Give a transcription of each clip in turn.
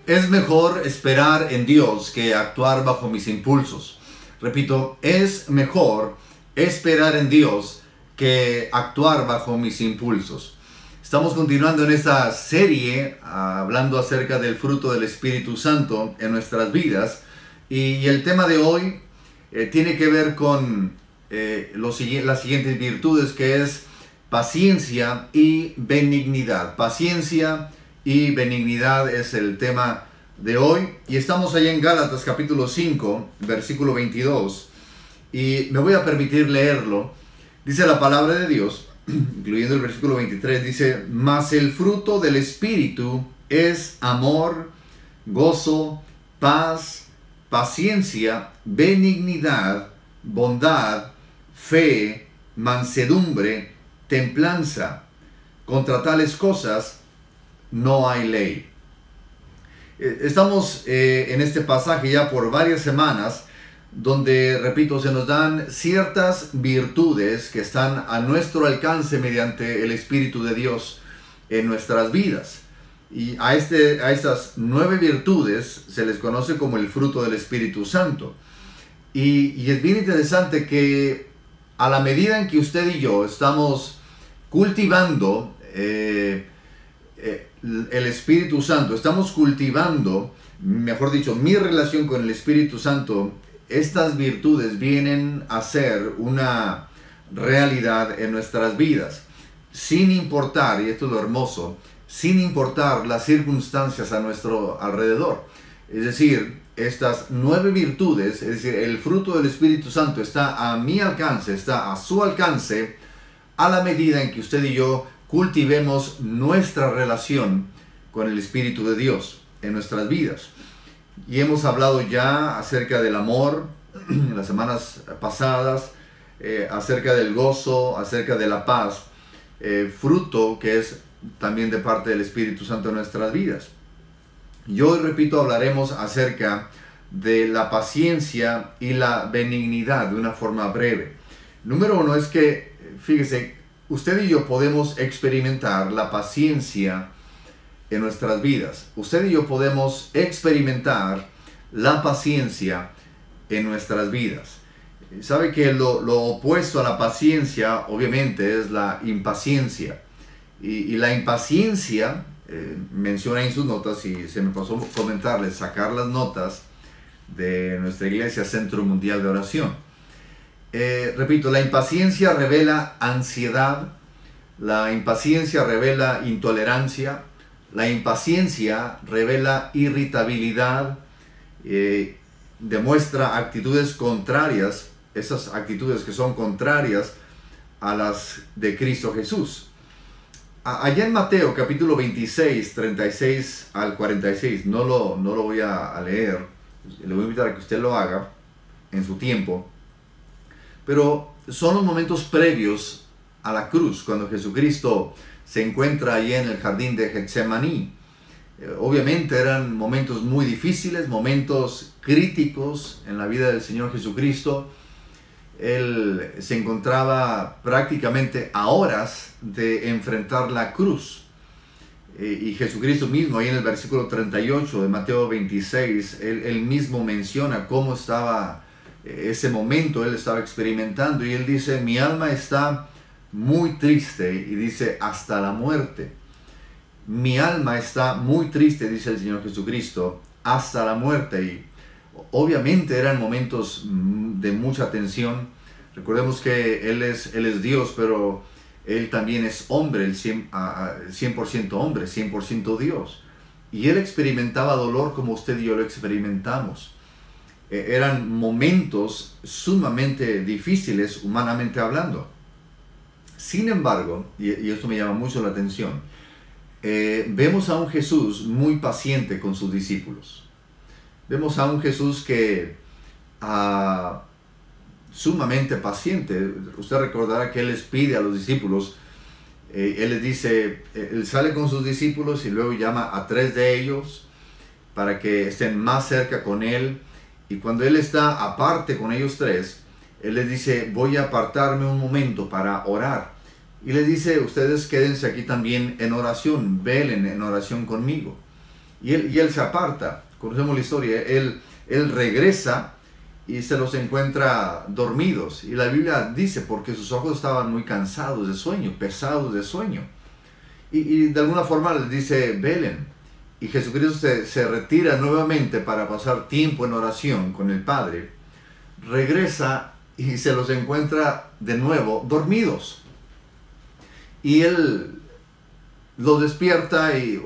Es mejor esperar en Dios que actuar bajo mis impulsos. Repito, es mejor esperar en Dios que actuar bajo mis impulsos. Estamos continuando en esta serie hablando acerca del fruto del Espíritu Santo en nuestras vidas. Y el tema de hoy tiene que ver con las siguientes virtudes, que es paciencia y benignidad. Paciencia y benignidad es el tema de hoy. Y estamos allá en Gálatas capítulo 5, versículo 22. Y me voy a permitir leerlo. Dice la palabra de Dios, incluyendo el versículo 23, dice: mas el fruto del Espíritu es amor, gozo, paz, paciencia, benignidad, bondad, fe, mansedumbre, templanza. Contra tales cosas no hay ley. Estamos en este pasaje ya por varias semanas, donde, repito, se nos dan ciertas virtudes que están a nuestro alcance mediante el Espíritu de Dios en nuestras vidas. Y a estas 9 virtudes se les conoce como el fruto del Espíritu Santo. Y es bien interesante que a la medida en que usted y yo estamos cultivando el Espíritu Santo, estamos cultivando, mejor dicho, mi relación con el Espíritu Santo, estas virtudes vienen a ser una realidad en nuestras vidas, sin importar, y esto es lo hermoso, sin importar las circunstancias a nuestro alrededor. Es decir, estas 9 virtudes, es decir, el fruto del Espíritu Santo está a mi alcance, está a su alcance, a la medida en que usted y yo cultivemos nuestra relación con el Espíritu de Dios en nuestras vidas. Y hemos hablado ya acerca del amor en las semanas pasadas, acerca del gozo, acerca de la paz, fruto que es también de parte del Espíritu Santo en nuestras vidas. Y hoy, repito, hablaremos acerca de la paciencia y la benignidad de una forma breve. Número 1 es que, fíjese, usted y yo podemos experimentar la paciencia en nuestras vidas. Usted y yo podemos experimentar la paciencia en nuestras vidas. Sabe que lo opuesto a la paciencia, obviamente, es la impaciencia. Y la impaciencia, menciona en sus notas, y se me pasó comentarles, sacar las notas de nuestra iglesia Centro Mundial de Oración. Repito, la impaciencia revela ansiedad, la impaciencia revela intolerancia, la impaciencia revela irritabilidad, demuestra actitudes contrarias, esas actitudes que son contrarias a las de Cristo Jesús. Allá en Mateo capítulo 26, 36 al 46, no lo voy a leer, le voy a invitar a que usted lo haga en su tiempo, pero son los momentos previos a la cruz, cuando Jesucristo se encuentra allí en el jardín de Getsemaní. Obviamente eran momentos muy difíciles, momentos críticos en la vida del Señor Jesucristo. Él se encontraba prácticamente a horas de enfrentar la cruz. Y Jesucristo mismo, ahí en el versículo 38 de Mateo 26, él mismo menciona cómo estaba ese momento, él estaba experimentando. Y él dice: mi alma está muy triste, y dice hasta la muerte. Mi alma está muy triste, dice el Señor Jesucristo, hasta la muerte. Y obviamente eran momentos de mucha tensión. Recordemos que Él es Dios, pero Él también es hombre, el 100% hombre, 100% Dios. Y Él experimentaba dolor como usted y yo lo experimentamos. Eran momentos sumamente difíciles, humanamente hablando. Sin embargo, y esto me llama mucho la atención, vemos a un Jesús muy paciente con sus discípulos. Vemos a un Jesús que sumamente paciente. Usted recordará que Él les pide a los discípulos, Él les dice, Él sale con sus discípulos y luego llama a 3 de ellos para que estén más cerca con Él. Y cuando Él está aparte con ellos 3, Él les dice: voy a apartarme un momento para orar. Y les dice: ustedes quédense aquí también en oración, velen en oración conmigo. y él se aparta. Conocemos la historia. Él regresa y se los encuentra dormidos. Y la Biblia dice, porque sus ojos estaban muy cansados de sueño, pesados de sueño. Y de alguna forma les dice, velen. Y Jesucristo se retira nuevamente para pasar tiempo en oración con el Padre. Regresa y se los encuentra de nuevo dormidos. Y él los despierta y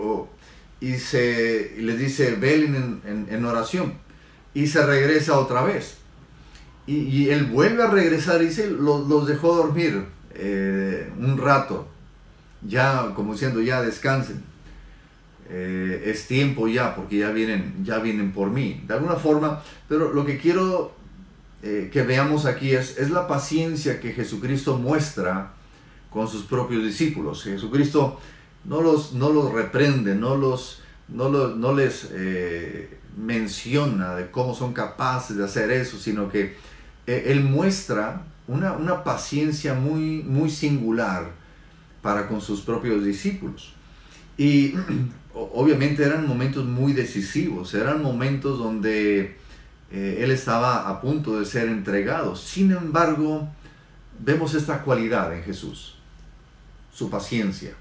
les dice, velen en oración. Y se regresa otra vez. Y él vuelve a regresar y dice, los dejó dormir un rato. Ya, como diciendo, ya descansen. Es tiempo ya, porque ya vienen por mí. De alguna forma, pero lo que quiero que veamos aquí es la paciencia que Jesucristo muestra con sus propios discípulos. Jesucristo no los reprende, no les menciona de cómo son capaces de hacer eso, sino que Él muestra una paciencia muy, muy singular para con sus propios discípulos. Y obviamente eran momentos muy decisivos, eran momentos donde Él estaba a punto de ser entregado. Sin embargo, vemos esta cualidad en Jesús, su paciencia.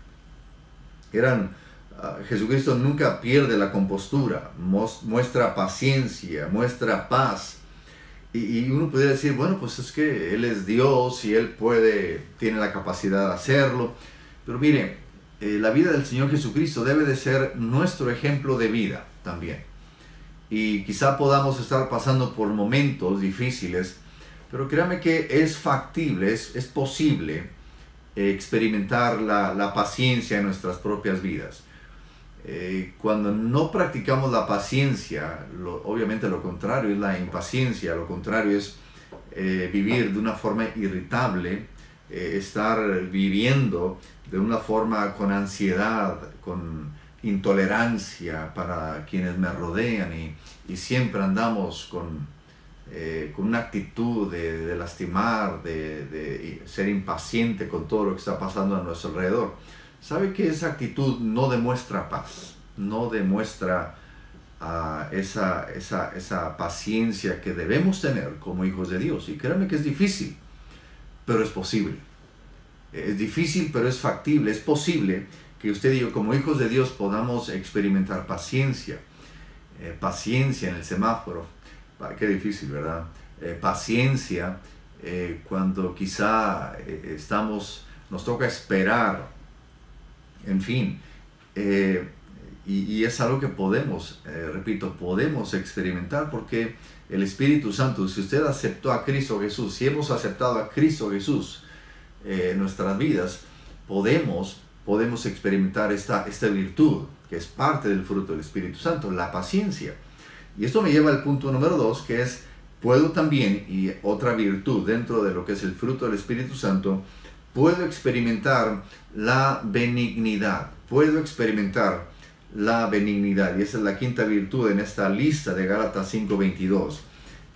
Jesucristo nunca pierde la compostura, muestra paciencia, muestra paz. Y uno podría decir, bueno, pues es que Él es Dios y Él tiene la capacidad de hacerlo. Pero mire, la vida del Señor Jesucristo debe de ser nuestro ejemplo de vida también. Y quizá podamos estar pasando por momentos difíciles, pero créame que es factible, es posible experimentar la paciencia en nuestras propias vidas. Cuando no practicamos la paciencia, obviamente lo contrario es la impaciencia, lo contrario es vivir de una forma irritable, estar viviendo de una forma con ansiedad, con intolerancia para quienes me rodean y siempre andamos con una actitud de lastimar, de ser impaciente con todo lo que está pasando a nuestro alrededor. ¿Sabe que esa actitud no demuestra paz? No demuestra esa paciencia que debemos tener como hijos de Dios. Y créanme que es difícil, pero es posible. Es difícil, pero es factible. Es posible que usted y yo, como hijos de Dios, podamos experimentar paciencia. Paciencia en el semáforo. Qué difícil, ¿verdad? Paciencia cuando quizá nos toca esperar. En fin, y es algo que podemos, repito, podemos experimentar porque el Espíritu Santo, si usted aceptó a Cristo Jesús, si hemos aceptado a Cristo Jesús en nuestras vidas, podemos experimentar esta virtud que es parte del fruto del Espíritu Santo, la paciencia. Y esto me lleva al punto número 2, que es, puedo también, y otra virtud dentro de lo que es el fruto del Espíritu Santo, puedo experimentar la benignidad. Puedo experimentar la benignidad. Y esa es la quinta virtud en esta lista de Gálatas 5:22,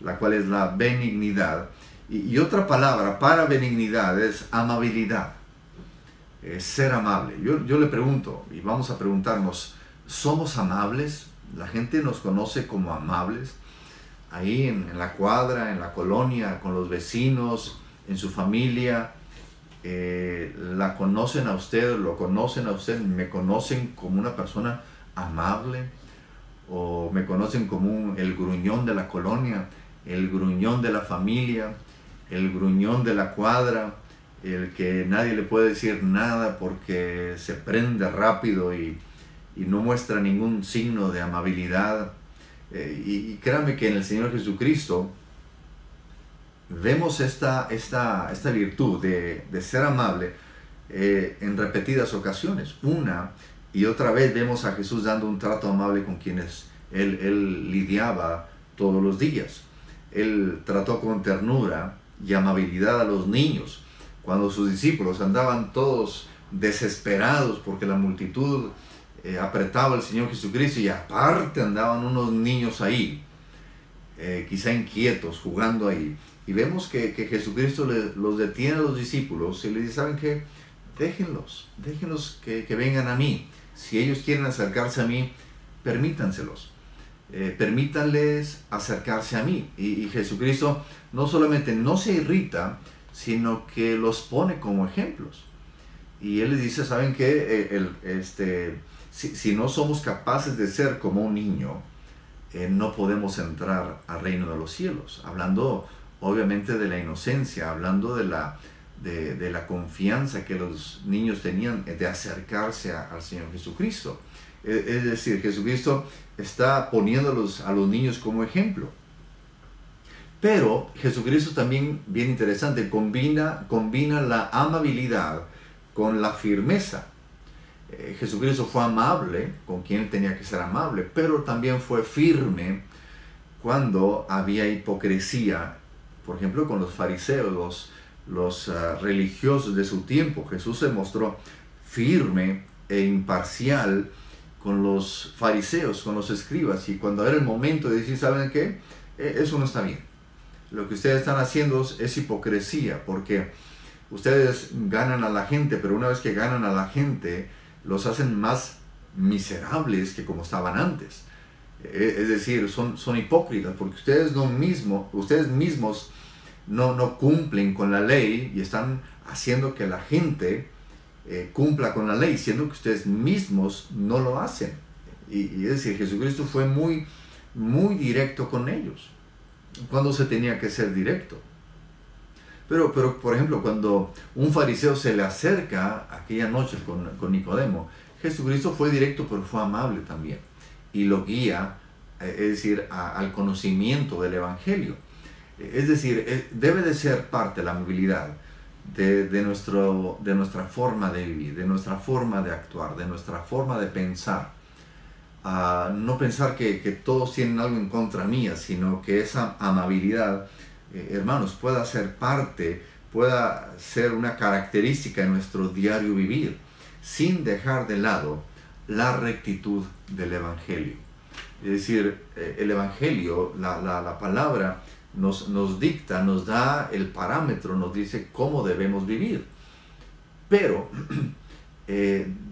la cual es la benignidad. Y otra palabra para benignidad es amabilidad. Ser amable. Yo le pregunto, y vamos a preguntarnos, ¿somos amables? La gente nos conoce como amables. Ahí en la cuadra, en la colonia, con los vecinos, en su familia. La conocen a usted, lo conocen a usted, me conocen como una persona amable, o me conocen como el gruñón de la colonia, el gruñón de la familia, el gruñón de la cuadra, el que nadie le puede decir nada porque se prende rápido y no muestra ningún signo de amabilidad. Y créanme que en el Señor Jesucristo vemos esta virtud de ser amable en repetidas ocasiones. Una y otra vez vemos a Jesús dando un trato amable con quienes él lidiaba todos los días. Él trató con ternura y amabilidad a los niños. Cuando sus discípulos andaban todos desesperados porque la multitud apretaba al Señor Jesucristo y aparte andaban unos niños ahí, quizá inquietos, jugando ahí. Y vemos que Jesucristo los detiene a los discípulos y les dice, ¿saben qué? Déjenlos que vengan a mí. Si ellos quieren acercarse a mí, permítanselos. Permítanles acercarse a mí. Y Jesucristo no solamente no se irrita, sino que los pone como ejemplos. Y Él les dice, ¿saben qué? Si no somos capaces de ser como un niño, no podemos entrar al reino de los cielos. Hablando obviamente de la inocencia, hablando de la confianza que los niños tenían de acercarse al Señor Jesucristo. Es decir, Jesucristo está poniéndolos a los niños como ejemplo. Pero Jesucristo también, bien interesante, combina la amabilidad con la firmeza. Jesucristo fue amable con quien tenía que ser amable, pero también fue firme cuando había hipocresía, por ejemplo, con los fariseos, los religiosos de su tiempo. Jesús se mostró firme e imparcial con los fariseos, con los escribas, y cuando era el momento de decir, ¿saben qué? Eso no está bien. Lo que ustedes están haciendo es hipocresía, porque ustedes ganan a la gente, pero una vez que ganan a la gente, los hacen más miserables que como estaban antes. Es decir, son hipócritas, porque ustedes mismos no cumplen con la ley y están haciendo que la gente cumpla con la ley, siendo que ustedes mismos no lo hacen. Y es decir, Jesucristo fue muy, muy directo con ellos, cuando se tenía que ser directo. Pero por ejemplo, cuando un fariseo se le acerca aquella noche con Nicodemo, Jesucristo fue directo, pero fue amable también. Y lo guía, es decir, al conocimiento del Evangelio. Es decir, debe de ser parte de la amabilidad de nuestra forma de vivir, de nuestra forma de actuar, de nuestra forma de pensar. No pensar que todos tienen algo en contra mía, sino que esa amabilidad, hermanos, pueda ser parte, pueda ser una característica de nuestro diario vivir, sin dejar de lado la rectitud del Evangelio. Es decir, el Evangelio, la palabra, nos dicta, nos da el parámetro, nos dice cómo debemos vivir. Pero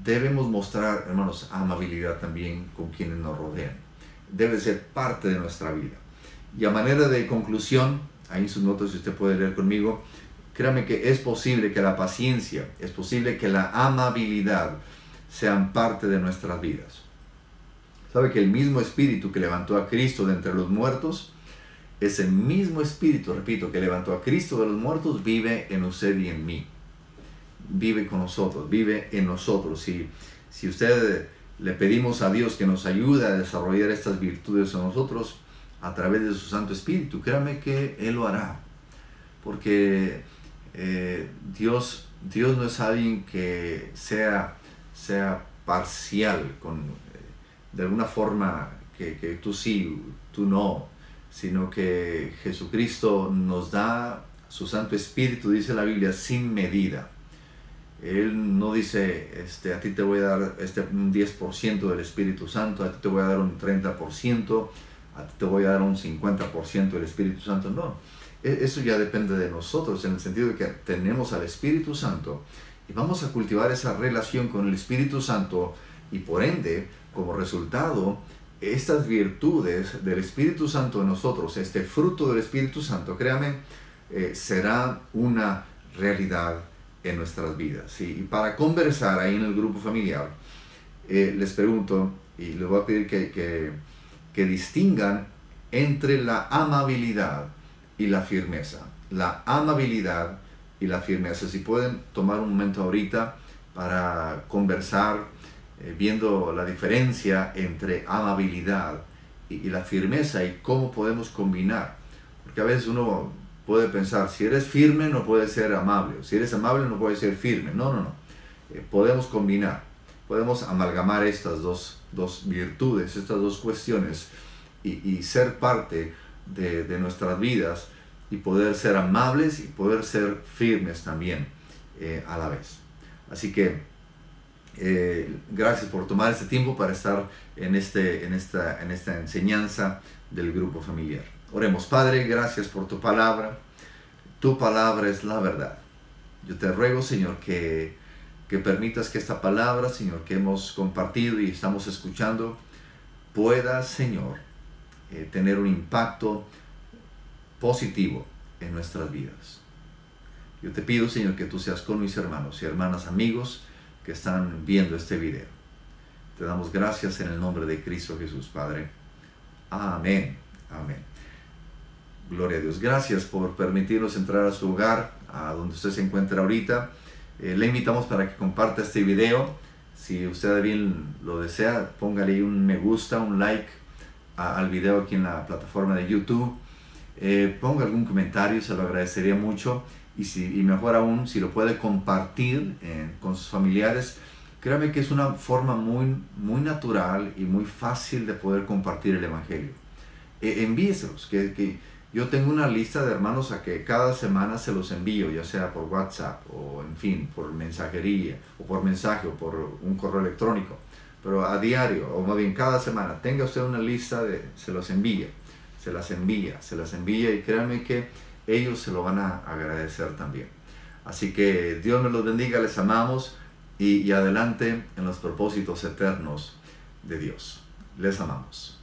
debemos mostrar, hermanos, amabilidad también con quienes nos rodean. Debe ser parte de nuestra vida. Y a manera de conclusión, ahí en sus notas, si usted puede leer conmigo, créame que es posible que la paciencia, es posible que la amabilidad sean parte de nuestras vidas. ¿Sabe que el mismo Espíritu que levantó a Cristo de entre los muertos, ese mismo Espíritu, repito, que levantó a Cristo de los muertos, vive en usted y en mí? Vive con nosotros, vive en nosotros. Si usted le pedimos a Dios que nos ayude a desarrollar estas virtudes en nosotros a través de su Santo Espíritu, créame que Él lo hará. Porque Dios no es alguien que sea parcial, de alguna forma que tú sí, tú no, sino que Jesucristo nos da su Santo Espíritu, dice la Biblia, sin medida. Él no dice, a ti te voy a dar un 10% del Espíritu Santo, a ti te voy a dar un 30%, a ti te voy a dar un 50% del Espíritu Santo. No, eso ya depende de nosotros, en el sentido de que tenemos al Espíritu Santo y vamos a cultivar esa relación con el Espíritu Santo, y por ende, como resultado, estas virtudes del Espíritu Santo en nosotros, este fruto del Espíritu Santo, créame, será una realidad en nuestras vidas. Y para conversar ahí en el grupo familiar, les pregunto, y les voy a pedir que distingan entre la amabilidad y la firmeza. La amabilidad y la firmeza. Si pueden tomar un momento ahorita para conversar, viendo la diferencia entre amabilidad y la firmeza, y cómo podemos combinar. Porque a veces uno puede pensar, si eres firme no puedes ser amable, si eres amable no puedes ser firme. No. Podemos combinar, podemos amalgamar estas dos virtudes, estas dos cuestiones, y ser parte de nuestras vidas, y poder ser amables y poder ser firmes también a la vez. Así que gracias por tomar este tiempo para estar en esta enseñanza del grupo familiar. Oremos. Padre, gracias por tu palabra. Tu palabra es la verdad. Yo te ruego, Señor, que permitas que esta palabra, Señor, que hemos compartido y estamos escuchando, pueda, Señor, tener un impacto positivo en nuestras vidas. Yo te pido, Señor, que tú seas con mis hermanos y hermanas, amigos que están viendo este video. Te damos gracias en el nombre de Cristo Jesús, Padre. Amén. Amén. Gloria a Dios. Gracias por permitirnos entrar a su hogar, a donde usted se encuentra ahorita. Le invitamos para que comparta este video. Si usted bien lo desea, póngale un me gusta, un like al video aquí en la plataforma de YouTube. Ponga algún comentario, se lo agradecería mucho. Y mejor aún, si lo puede compartir con sus familiares, créame que es una forma muy natural y muy fácil de poder compartir el Evangelio. Envíeselos, que yo tengo una lista de hermanos a que cada semana se los envío, ya sea por WhatsApp o en fin, por mensajería o por mensaje o por un correo electrónico. Pero a diario, o más bien cada semana, tenga usted una lista se las envía y créanme que ellos se lo van a agradecer también. Así que Dios me los bendiga, les amamos y adelante en los propósitos eternos de Dios. Les amamos.